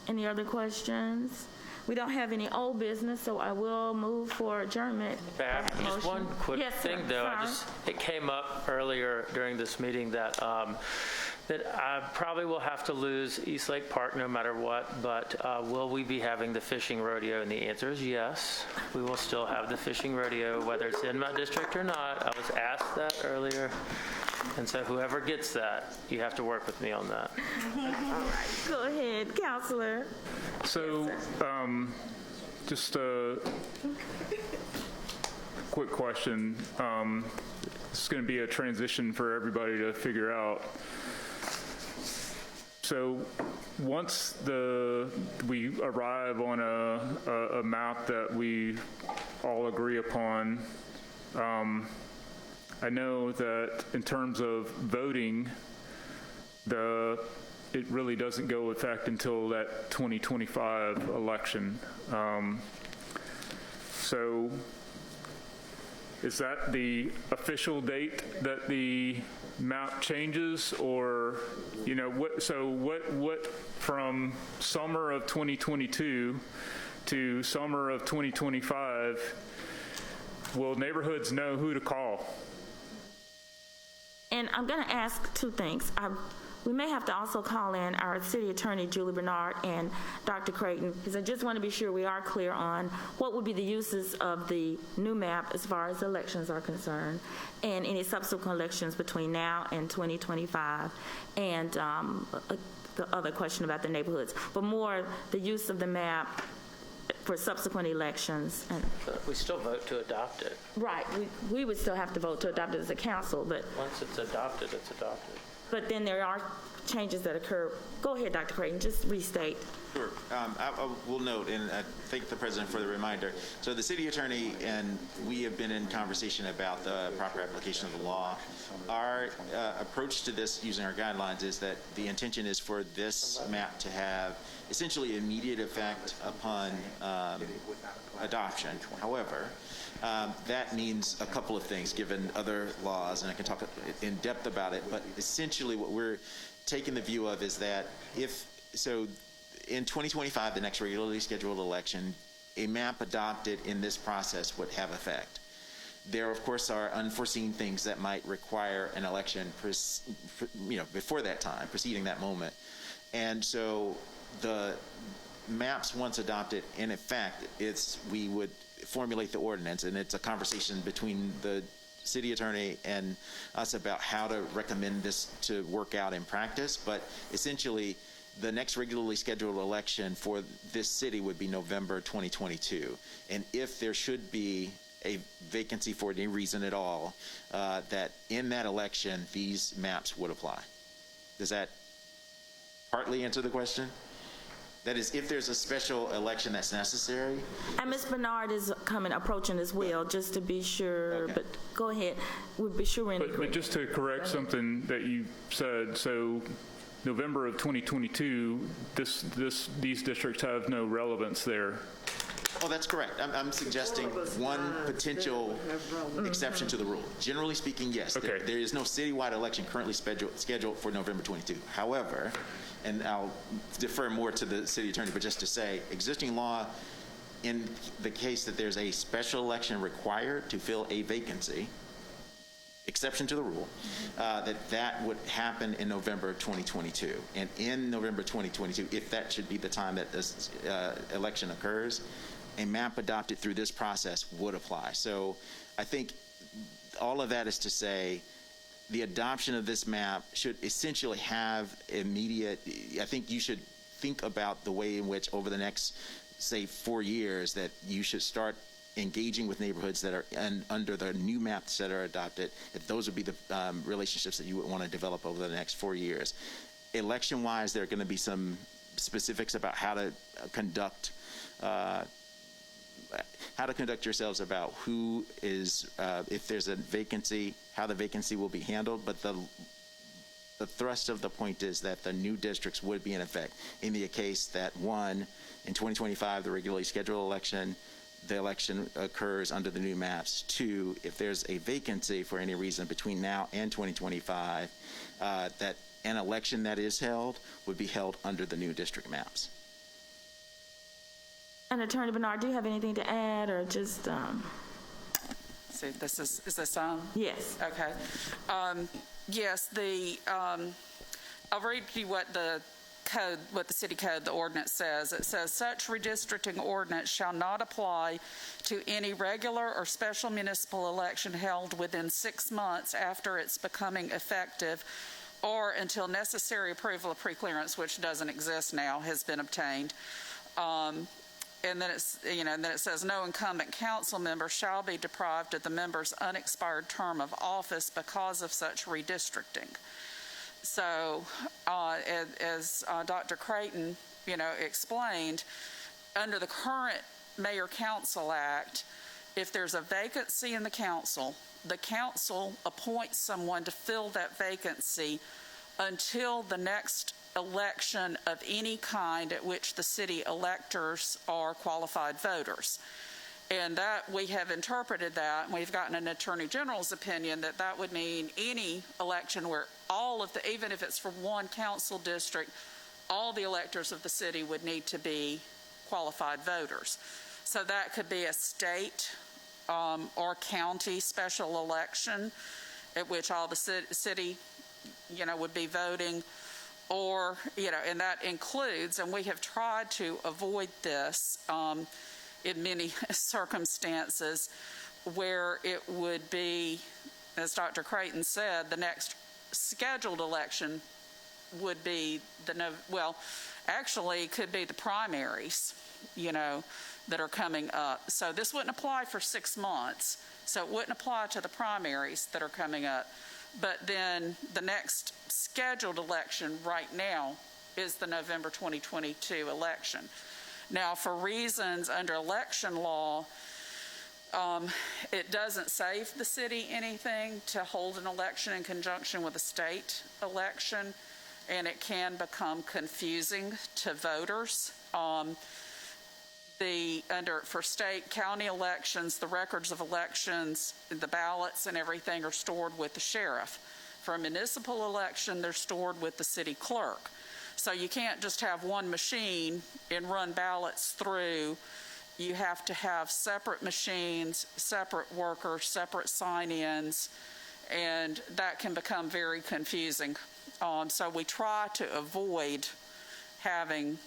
Any other questions? We don't have any old business, so I will move for adjournment. Just one quick Yes, sir. thing, though. Sorry. It came up earlier during this meeting that that I probably will have to lose East Lake Park no matter what, but will we be having the fishing rodeo? And the answer is yes. We will still have the fishing rodeo, whether it's in my district or not. I was asked that earlier. And so whoever gets that, you have to work with me on that. All right. Go ahead, Councilor. So, just a quick question. This is going to be a transition for everybody to figure out. So, once we arrive on a map that we all agree upon, I know that in terms of voting, it really doesn't go effect until that 2025 election. So is that the official date that the map changes, or, you know, what from summer of 2022 to summer of 2025, will neighborhoods know who to call? And I'm going to ask two things. We may have to also call in our city attorney, Julie Bernard, and Dr. Creighton, because I just want to be sure we are clear on what would be the uses of the new map as far as elections are concerned, and any subsequent elections between now and 2025, and the other question about the neighborhoods, but more the use of the map for subsequent elections. And We still vote to adopt it. right, we would still have to vote to adopt it as a council, but Once it's adopted, it's adopted. then there are changes that occur. Go ahead, Dr. Creighton, just restate. Sure. I will note, and I thank the president for the reminder. So the city attorney and we have been in conversation about the proper application of the law. Our approach to this using our guidelines is that the intention is for this map to have essentially immediate effect upon adoption. However, that means a couple of things given other laws, and I can talk in depth about it, but essentially what we're taking the view of is that in 2025, the next regularly scheduled election, a map adopted in this process would have effect. There, of course, are unforeseen things that might require an election, before that time, preceding that moment. And so the maps, once adopted, in effect, we would formulate the ordinance, and it's a conversation between the city attorney and us about how to recommend this to work out in practice. But essentially, the next regularly scheduled election for this city would be November 2022. And if there should be a vacancy for any reason at all, that in that election, these maps would apply. Does that partly answer the question? That is, if there's a special election that's necessary. And Ms. Bernard is approaching as well, just to be sure. Okay. But go ahead. We'll be sure we're in But agreement. just to correct something that you said, so November of 2022, these districts have no relevance there. Oh, that's correct. I'm suggesting one potential exception to the rule. Generally speaking, yes. Okay. There is no citywide election currently scheduled for November 22. However, and I'll defer more to the city attorney, but just to say, existing law, in the case that there's a special election required to fill a vacancy, exception to the rule, that would happen in November 2022. And in November 2022, if that should be the time that this election occurs, a map adopted through this process would apply. So I think all of that is to say the adoption of this map should essentially have immediate, I think you should think about the way in which over the next, say, 4 years that you should start engaging with neighborhoods that are under the new maps that are adopted, that those would be the relationships that you would want to develop over the next 4 years. Election-wise, there are going to be some specifics about how to conduct yourselves about who is, if there's a vacancy, how the vacancy will be handled, but the thrust of the point is that the new districts would be in effect in the case that, one, in 2025, the regularly scheduled election, the election occurs under the new maps. Two, if there's a vacancy for any reason between now and 2025, that an election that is held would be held under the new district maps. And Attorney Bernard, do you have anything to add or just? See, is this on? Yes. Okay. Yes, I'll read you what the city code, the ordinance says. It says, such redistricting ordinance shall not apply to any regular or special municipal election held within 6 months after its becoming effective or until necessary approval of preclearance, which doesn't exist now, has been obtained. And then then it says no incumbent council member shall be deprived of the member's unexpired term of office because of such redistricting. So, as Dr. Creighton, explained, under the current Mayor-Council Act, if there's a vacancy in the council appoints someone to fill that vacancy until the next election of any kind at which the city electors are qualified voters. And that we have interpreted that, and we've gotten an Attorney General's opinion that would mean any election where even if it's for one council district, all the electors of the city would need to be qualified voters. So that could be a state or county special election at which all the city, would be voting, or, and that includes, and we have tried to avoid this in many circumstances, where it would be, as Dr. Creighton said, the next scheduled election would be actually could be the primaries, that are coming up. So this wouldn't apply for 6 months. So it wouldn't apply to the primaries that are coming up. But then the next scheduled election right now is the November 2022 election. Now, for reasons under election law, it doesn't save the city anything to hold an election in conjunction with a state election, and it can become confusing to voters. For state, county elections, the records of elections, the ballots and everything are stored with the sheriff. For a municipal election, they're stored with the city clerk. So you can't just have one machine and run ballots through. You have to have separate machines, separate workers, separate sign-ins, and that can become very confusing. So we try to avoid having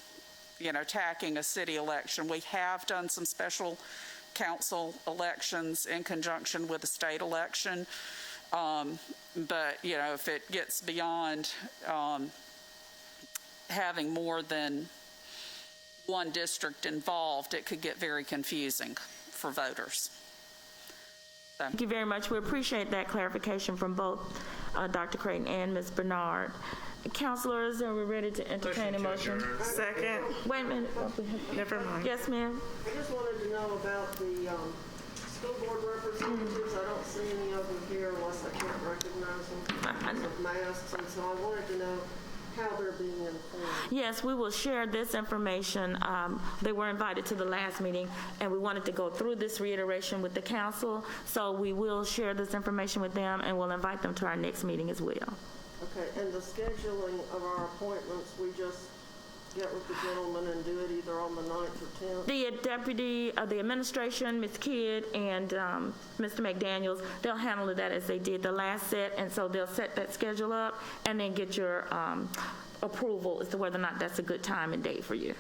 tacking a city election. We have done some special council elections in conjunction with a state election. But, if it gets beyond having more than one district involved, it could get very confusing for voters. So. Thank you very much. We appreciate that clarification from both Dr. Creighton and Ms. Bernard. Councilors, are we ready to entertain a motion? Second. Wait a minute. Never mind. Yes, ma'am. I just wanted to know about the school board representatives. I don't see any of them here unless I can't recognize them because of masks. And so I wanted to know how they're being informed. Yes, we will share this information. They were invited to the last meeting, and we wanted to go through this reiteration with the council, so we will share this information with them, and we'll invite them to our next meeting as well. Okay, and the scheduling of our appointments, we just get with the gentleman and do it either on the 9th or 10th? The deputy, the administration, Ms. Kidd and Mr. McDaniels, they'll handle that as they did the last set, and so they'll set that schedule up and then get your approval as to whether or not that's a good time and date for you.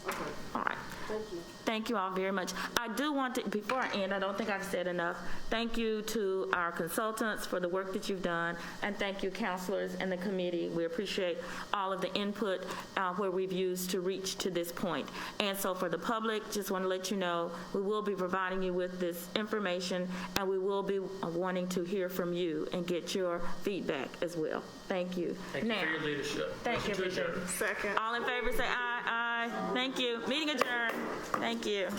Okay, All right. thank you. Thank you all very much. I do want to, before I end, I don't think I've said enough, thank you to our consultants for the work that you've done, and thank you, counselors and the committee. We appreciate all of the input where we've used to reach to this point. And so for the public, just want to let you know, we will be providing you with this information, and we will be wanting to hear from you and get your feedback as well. Thank you. Thank you for your leadership. Thank you. Motion to adjourn. Second. All in favor say aye. Aye. Thank you. Meeting adjourned. Thank you.